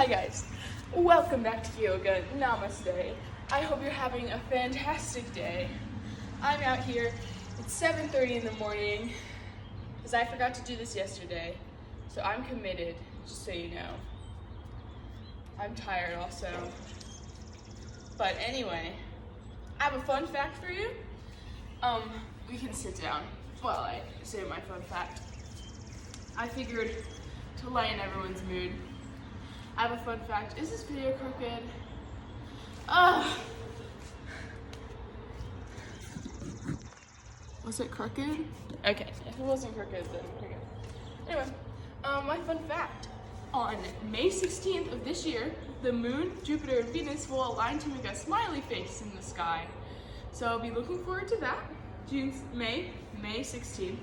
Hi guys, welcome back to yoga. Namaste. I hope you're having a fantastic day. I'm out here. It's 7:30 in the morning because I forgot to do this yesterday. So I'm committed, just so you know. I'm tired also. But anyway, I have a fun fact for you. We can sit down while I say my fun fact. I figured to lighten everyone's mood. I have a fun fact. Is this video crooked? Was it crooked? Okay, if it wasn't crooked, then we're good. Anyway, my fun fact. On May 16th of this year, the moon, Jupiter, and Venus will align to make a smiley face in the sky. So I'll be looking forward to that. May 16th.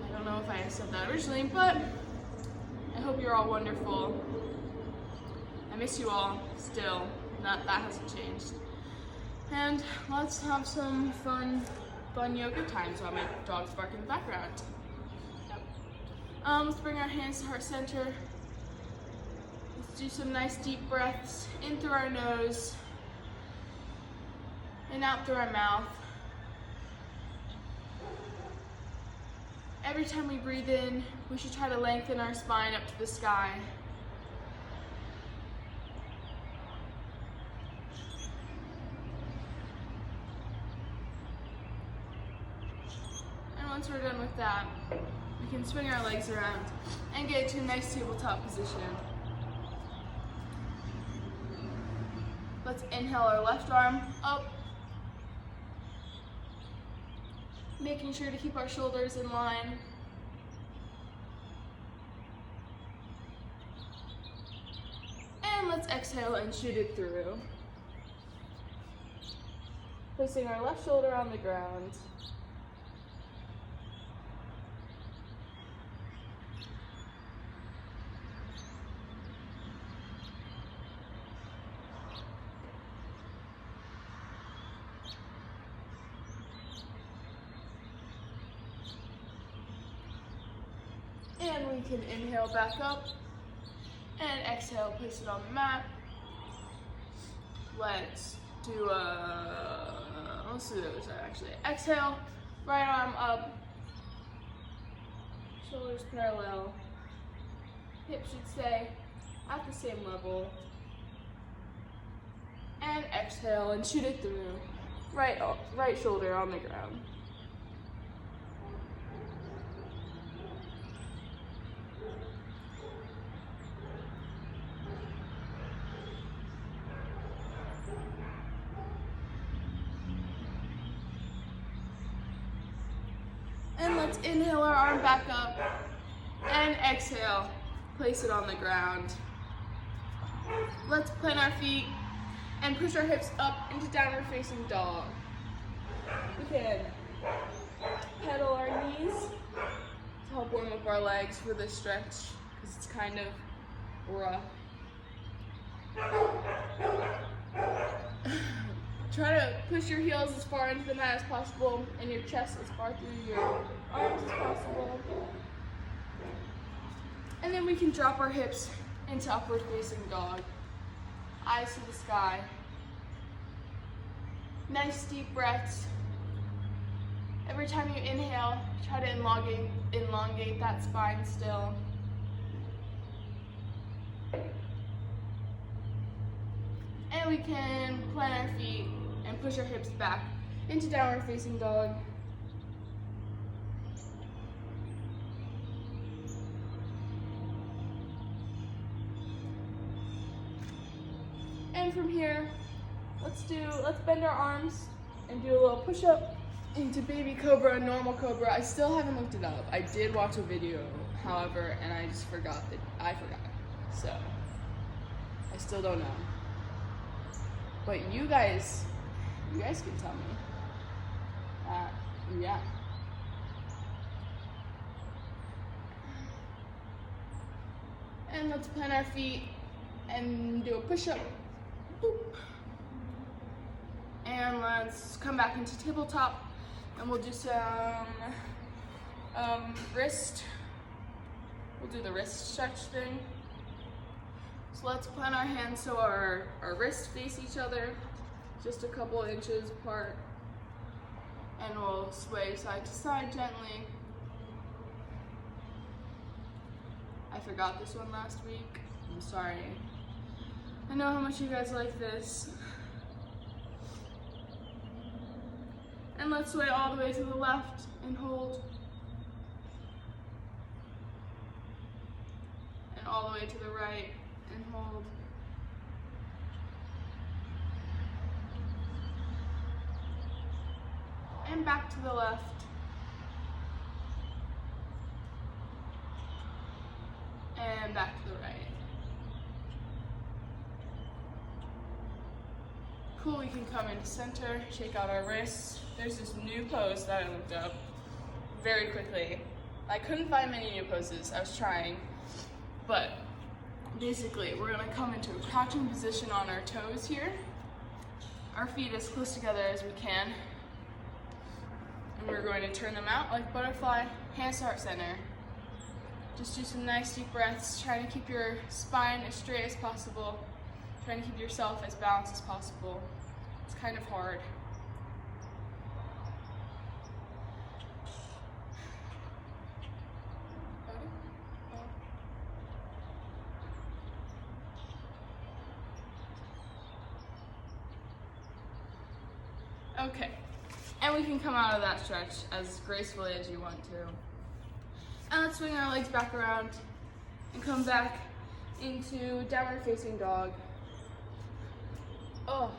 I don't know if I said that originally, but I hope you're all wonderful. I miss you all still. That hasn't changed. And let's have some fun yoga times while my dogs bark in the background. Yep. Let's bring our hands to heart center. Let's do some nice deep breaths in through our nose and out through our mouth. Every time we breathe in, we should try to lengthen our spine up to the sky. And once we're done with that, we can swing our legs around and get into a nice tabletop position. Let's inhale our left arm up, making sure to keep our shoulders in line. And let's exhale and shoot it through. Placing our left shoulder on the ground. And we can inhale back up and exhale, place it on the mat. Let's do the other side actually. Exhale, right arm up, shoulders parallel, hips should stay at the same level. And exhale and shoot it through. Right shoulder on the ground. And let's inhale our arm back up and exhale, place it on the ground. Let's plant our feet and push our hips up into downward facing dog. We can pedal our knees to help warm up our legs for this stretch because it's kind of rough. Try to push your heels as far into the mat as possible and your chest as far through your arms as possible. And then we can drop our hips into upward facing dog. Eyes to the sky. Nice deep breaths. Every time you inhale, try to elongate that spine still. And we can plant our feet and push our hips back into downward facing dog. And from here, let's bend our arms and do a little push up into baby cobra and normal cobra. I still haven't looked it up. I did watch a video, however, and I just forgot. So I still don't know. But you guys can tell me. Yeah. And let's plant our feet and do a push-up. Boop. And let's come back into tabletop and we'll do some wrist. We'll do the wrist stretch thing. So let's plant our hands so our wrists face each other, just a couple inches apart. And we'll sway side to side gently. I forgot this one last week. I'm sorry. I know how much you guys like this. And let's sway all the way to the left and hold. And all the way to the right and hold. And back to the left. And back to the right. Cool, we can come into center, shake out our wrists. There's this new pose that I looked up very quickly. I couldn't find many new poses, I was trying. But basically, we're gonna come into a crouching position on our toes here. Our feet as close together as we can. And we're going to turn them out like butterfly, hands to heart center. Just do some nice deep breaths, trying to keep your spine as straight as possible, trying to keep yourself as balanced as possible. It's kind of hard. Okay, and we can come out of that stretch as gracefully as you want to. And let's swing our legs back around and come back into downward facing dog. Oh.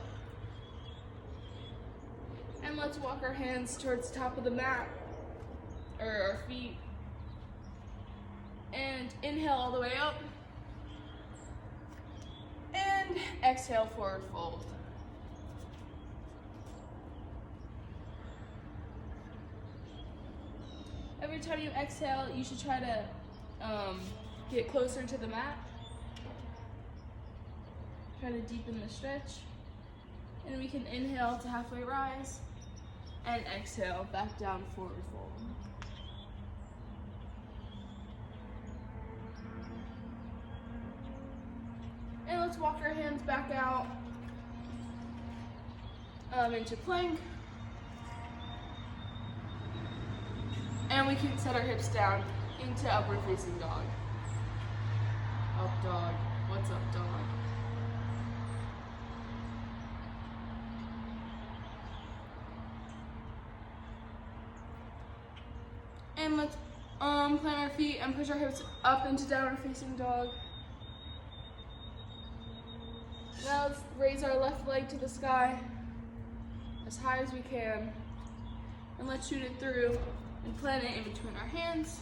And let's walk our hands towards the top of the mat, or our feet. And inhale all the way up. And exhale, forward fold. Every time you exhale, you should try to get closer to the mat. Try to deepen the stretch. And we can inhale to halfway rise and exhale back down, forward fold. And let's walk our hands back out into plank. And we can set our hips down into upward facing dog. Up dog. What's up, dog? And let's plant our feet and push our hips up into downward facing dog. Now let's raise our left leg to the sky as high as we can. And let's shoot it through and plant it in between our hands.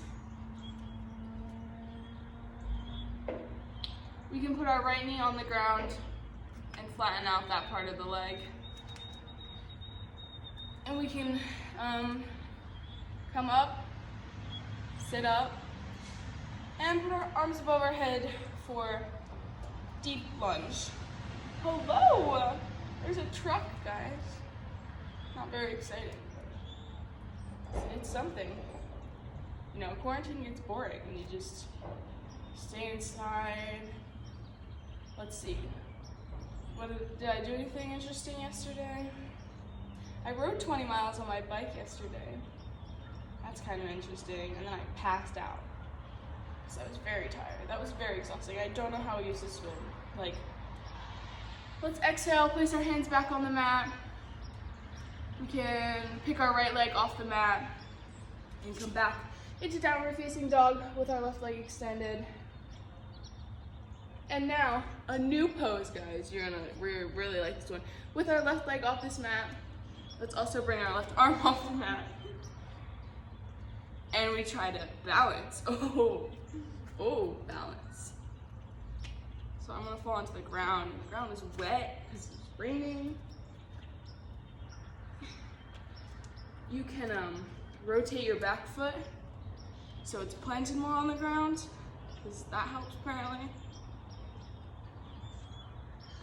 We can put our right knee on the ground and flatten out that part of the leg. And we can come up, sit up, and put our arms above our head for deep lunge. Hello! There's a truck, guys. Not very exciting. It's something. You know, quarantine gets boring and you just stay inside. Let's see. Did I do anything interesting yesterday? I rode 20 miles on my bike yesterday. That's kind of interesting. And then I passed out. So I was very tired. That was very exhausting. I don't know how I used to swim. Like, let's exhale, place our hands back on the mat. We can pick our right leg off the mat and come back into downward facing dog with our left leg extended. And now, a new pose, guys. You're gonna really like this one. With our left leg off this mat, let's also bring our left arm off the mat. And we try to balance. Oh, balance. So I'm gonna fall onto the ground. The ground is wet because it's raining. You can rotate your back foot so it's planted more on the ground, because that helps apparently.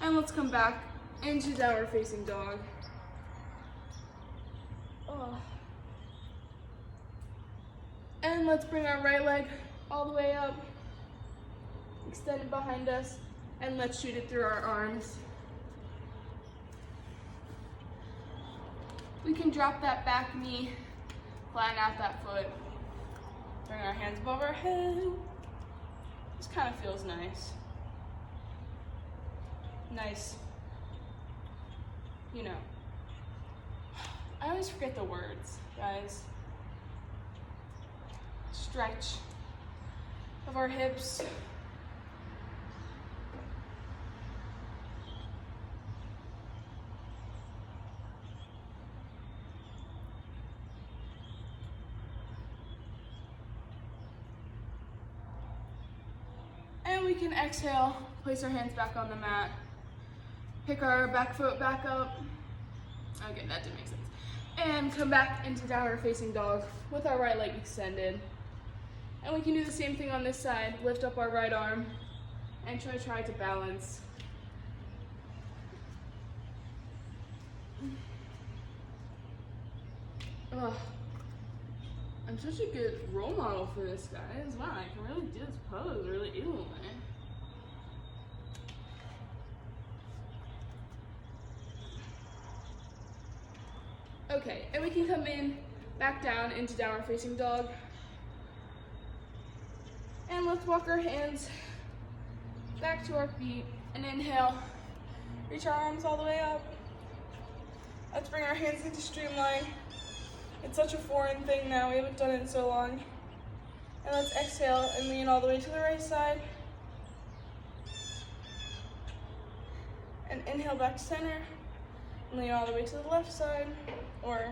And let's come back into downward facing dog. Oh. And let's bring our right leg all the way up, extend it behind us, And let's shoot it through our arms. We can drop that back knee, flatten out that foot, bring our hands above our head. This kind of feels nice. Nice, you know. I always forget the words, guys. Stretch of our hips. And we can exhale, place our hands back on the mat, pick our back foot back up. Okay, that didn't make sense. And come back into downward facing dog with our right leg extended. And we can do the same thing on this side. Lift up our right arm and try to balance. Ugh. I'm such a good role model for this, guys. Wow, I can really do this pose really easily. Okay, and we can come in, back down into downward facing dog. And let's walk our hands back to our feet and inhale. Reach our arms all the way up. Let's bring our hands into streamline. It's such a foreign thing now, we haven't done it in so long. And let's exhale and lean all the way to the right side. And inhale back to center. And lean all the way to the left side, or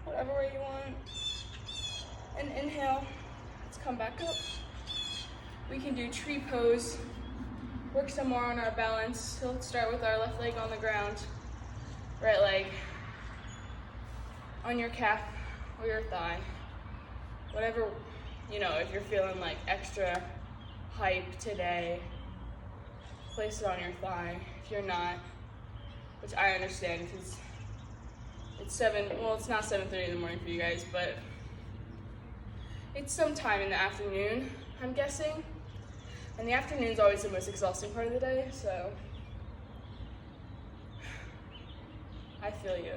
whatever way you want. And inhale, let's come back up. We can do tree pose, work some more on our balance. So let's start with our left leg on the ground, right leg on your calf or your thigh. Whatever, you know, if you're feeling like extra hype today, place it on your thigh. If you're not, which I understand because it's it's not 7:30 in the morning for you guys, but it's sometime in the afternoon, I'm guessing. And the afternoon's always the most exhausting part of the day, so I feel you.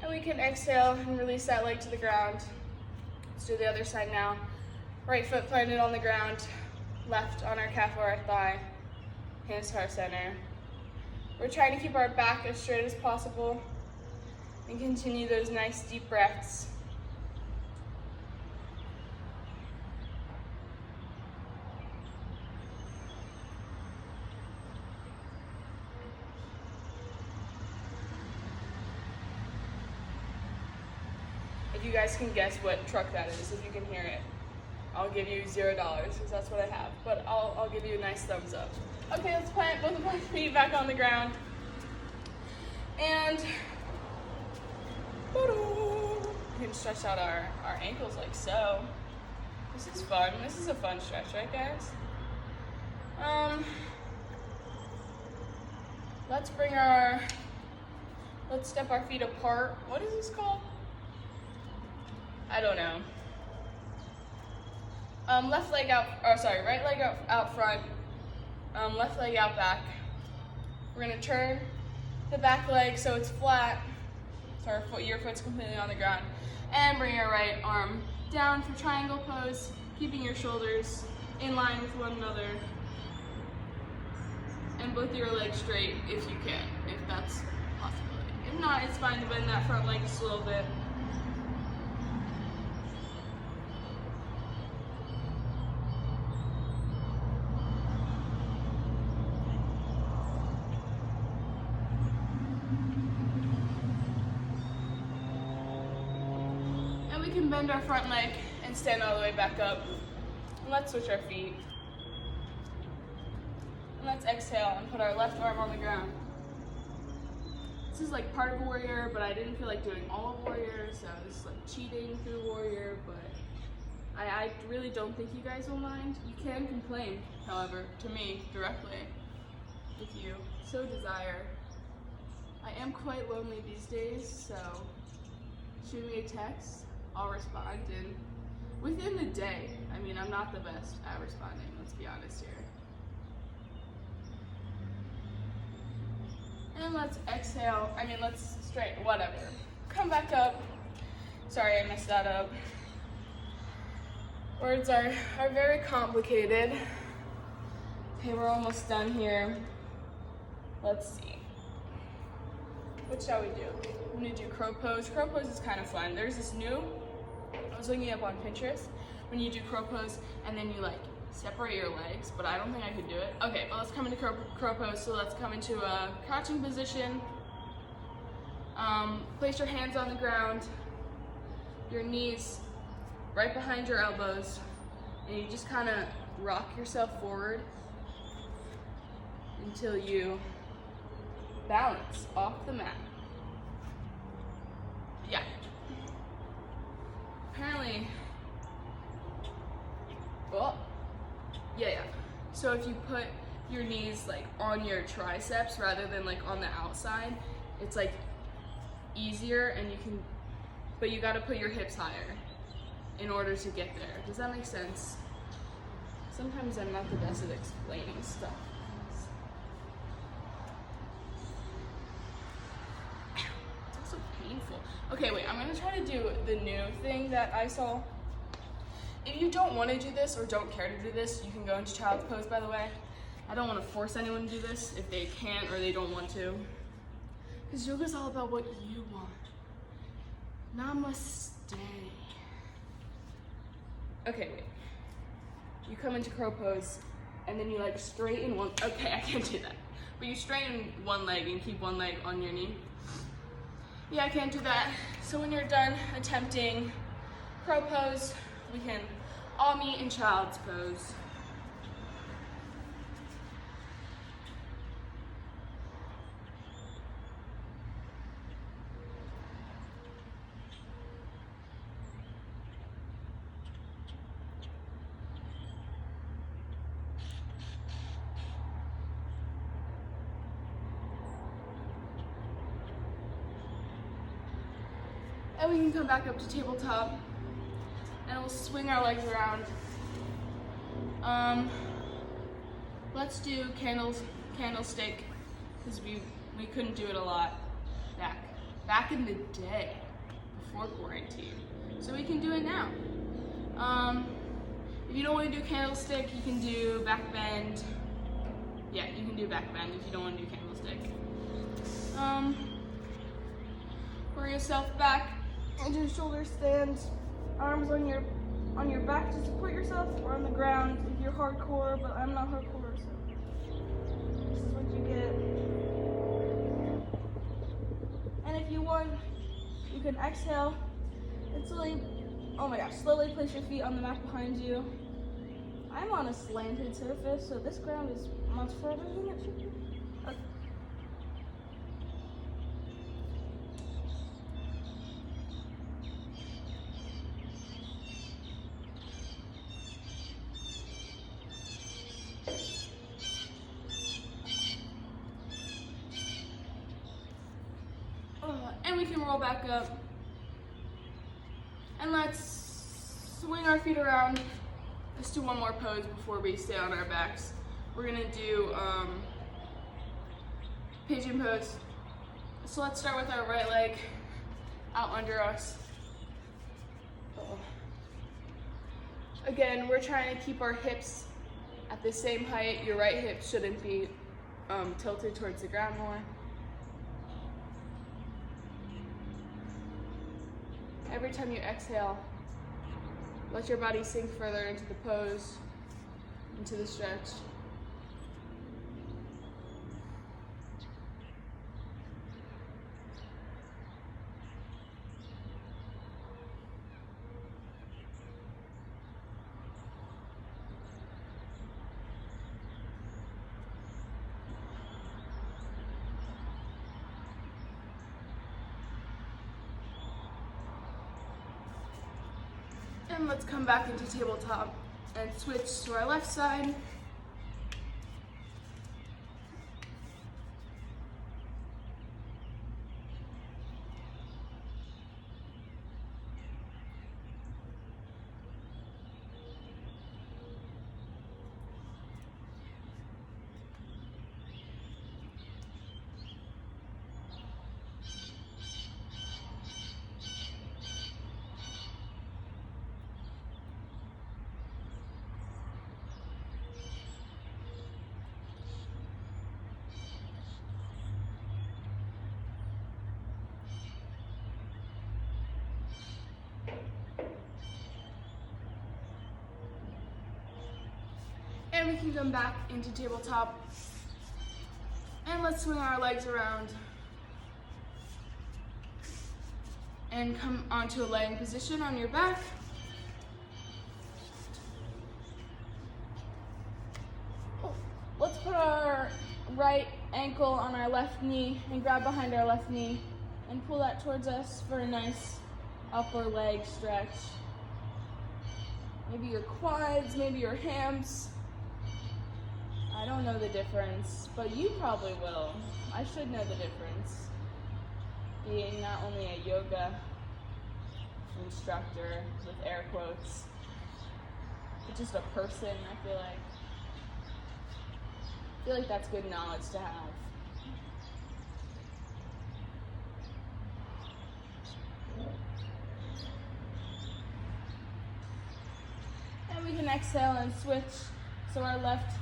And we can exhale and release that leg to the ground. Let's do the other side now. Right foot planted on the ground, left on our calf or our thigh, hands to our center. We're trying to keep our back as straight as possible and continue those nice deep breaths. If you guys can guess what truck that is, if you can hear it, I'll give you $0 because that's what I have, but I'll give you a nice thumbs up. Okay, let's plant both of our feet back on the ground. And we can stretch out our ankles like so. This is fun. This is a fun stretch, right guys? Let's step our feet apart. What is this called? I don't know. Right leg out front, left leg out back. We're gonna turn the back leg so it's flat, so your foot's completely on the ground, and bring your right arm down for triangle pose, keeping your shoulders in line with one another, and both your legs straight if you can, if that's a possibility. If not, it's fine to bend that front leg just a little bit. We can bend our front leg and stand all the way back up. And let's switch our feet. And let's exhale and put our left arm on the ground. This is like part of warrior, but I didn't feel like doing all of warrior, so this is like cheating through warrior, but I really don't think you guys will mind. You can complain, however, to me directly, if you so desire. I am quite lonely these days, so shoot me a text. I'll respond and within the day. I mean, I'm not the best at responding, let's be honest here. And let's exhale, let's straighten, whatever. Come back up. Sorry, I messed that up. Words are very complicated. Okay, we're almost done here. Let's see. What shall we do? I'm gonna do crow pose. Crow pose is kind of fun. There's this new, I was looking up on Pinterest, when you do crow pose and then you like separate your legs, but I don't think I could do it. Okay, but let's come into crow pose. So let's come into a crouching position. Place your hands on the ground, your knees right behind your elbows, and you just kind of rock yourself forward until you balance off the mat. Yeah. Apparently, yeah. So if you put your knees like on your triceps rather than like on the outside, it's like easier, and but you gotta put your hips higher in order to get there. Does that make sense? Sometimes I'm not the best at explaining stuff. It's also painful. Okay, wait, I'm gonna try to do the new thing that I saw. If you don't want to do this or don't care to do this, you can go into child's pose, by the way. I don't want to force anyone to do this if they can't or they don't want to. Because yoga is all about what you want. Namaste. Okay, wait. You come into crow pose and then you like straighten one, okay, I can't do that. But you straighten one leg and keep one leg on your knee. Yeah, I can't do that. So when you're done attempting crow pose, we can all meet in child's pose. And we can come back up to tabletop and we'll swing our legs around. Let's do candlestick, because we couldn't do it a lot back in the day before quarantine. So we can do it now. If you don't want to do candlestick, you can do back bend. Yeah, you can do back bend if you don't want to do candlestick. Bring yourself back into shoulder stand, arms on your back to support yourself, or on the ground if you're hardcore, but I'm not hardcore, so this is what you get. And if you want, you can exhale and slowly place your feet on the mat behind you. I'm on a slanted surface, so this ground is much further than it should be. Okay. And we can roll back up. And let's swing our feet around. Let's do one more pose before we stay on our backs. We're gonna do pigeon pose. So let's start with our right leg out under us. Again, we're trying to keep our hips at the same height. Your right hip shouldn't be tilted towards the ground more. Every time you exhale, let your body sink further into the pose, into the stretch. And let's come back into tabletop and switch to our left side. And we can come back into tabletop. And let's swing our legs around. And come onto a laying position on your back. Let's put our right ankle on our left knee and grab behind our left knee and pull that towards us for a nice upper leg stretch. Maybe your quads, maybe your hams. I don't know the difference, but you probably will. I should know the difference, being not only a yoga instructor with air quotes, but just a person. I feel like that's good knowledge to have. And we can exhale and switch. So our left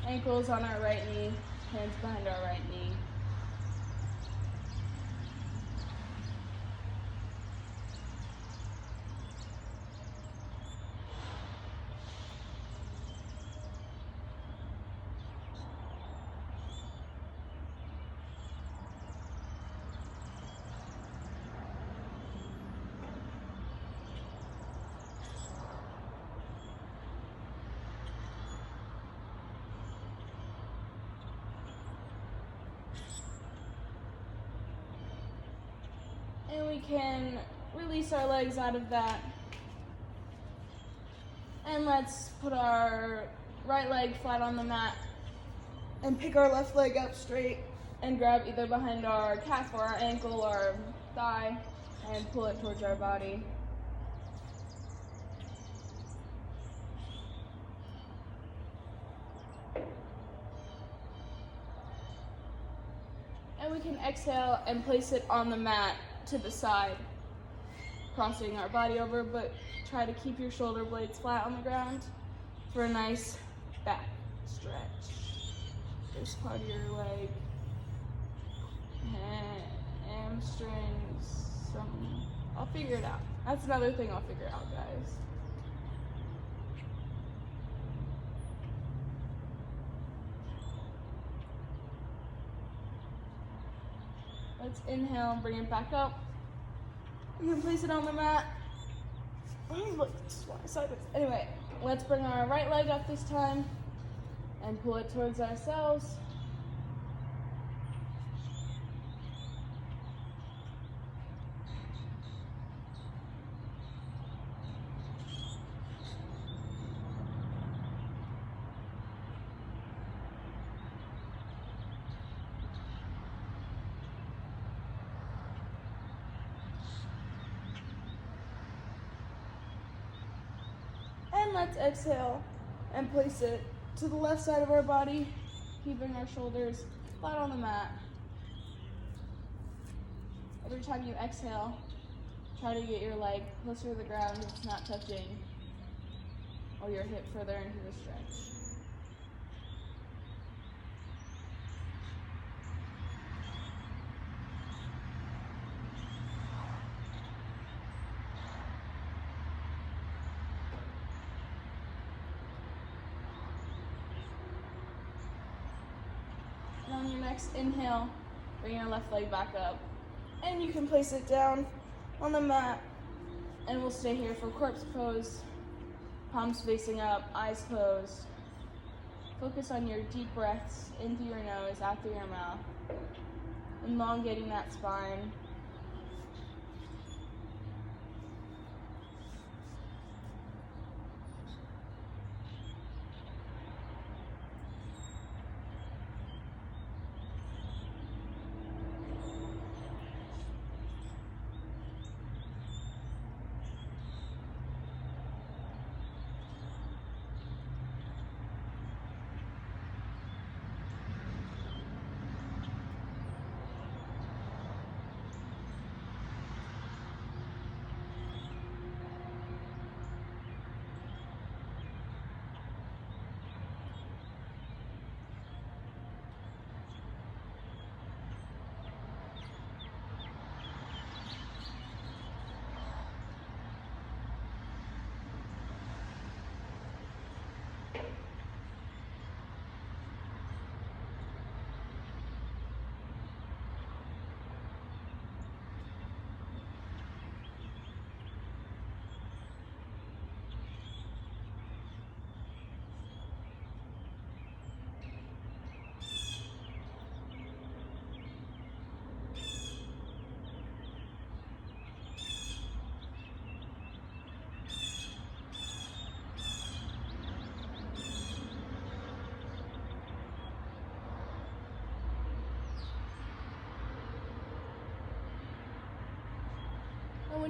ankle is on our right knee, hands behind our right knee. And we can release our legs out of that. And let's put our right leg flat on the mat and pick our left leg up straight and grab either behind our calf or our ankle or thigh and pull it towards our body. And we can exhale and place it on the mat to the side, crossing our body over, but try to keep your shoulder blades flat on the ground for a nice back stretch. This part of your leg, hamstrings, I'll figure it out. That's another thing I'll figure out, guys. Let's inhale and bring it back up. And then place it on the mat. Look, sideways. Anyway, let's bring our right leg up this time and pull it towards ourselves. And let's exhale and place it to the left side of our body, keeping our shoulders flat on the mat. Every time you exhale, try to get your leg closer to the ground if it's not touching, or your hip further into the stretch. And on your next inhale, bring your left leg back up. And you can place it down on the mat. And we'll stay here for corpse pose. Palms facing up, eyes closed. Focus on your deep breaths in through your nose, out through your mouth. Elongating that spine.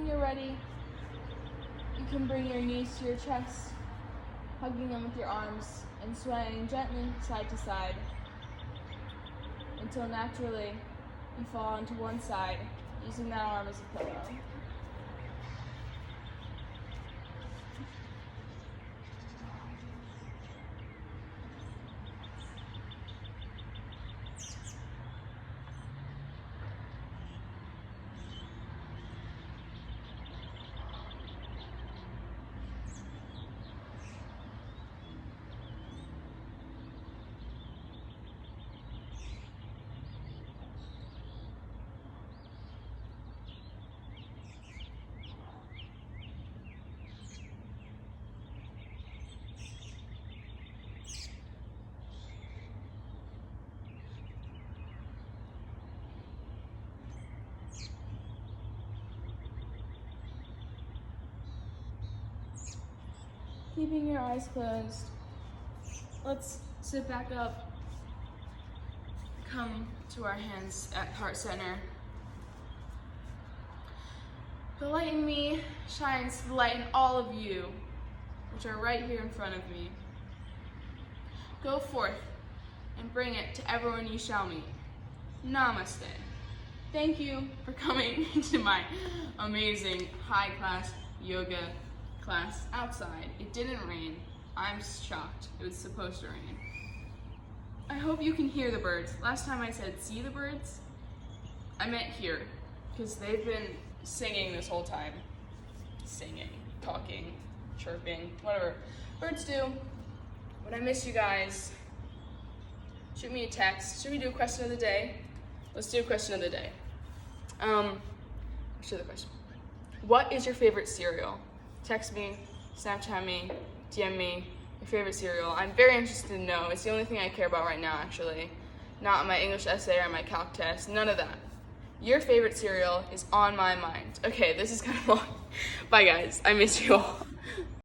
when you're ready, you can bring your knees to your chest, hugging them with your arms and swaying gently side to side until naturally you fall onto one side, using that arm as a pillow. Keeping your eyes closed, let's sit back up, come to our hands at heart center. The light in me shines the light in all of you, which are right here in front of me. Go forth and bring it to everyone you shall meet. Namaste. Thank you for coming to my amazing high-class yoga class outside. It didn't rain. I'm shocked. It was supposed to rain. I hope you can hear the birds. Last time I said see the birds, I meant hear, because they've been singing this whole time. Singing, talking, chirping, whatever birds do. When I miss you guys, shoot me a text. Should we do a question of the day? Let's do a question of the day. Let's do the question. What is your favorite cereal? Text me, Snapchat me, DM me, your favorite cereal. I'm very interested to know. It's the only thing I care about right now, actually. Not my English essay or my calc test, none of that. Your favorite cereal is on my mind. Okay, this is kind of long. Bye guys, I miss you all.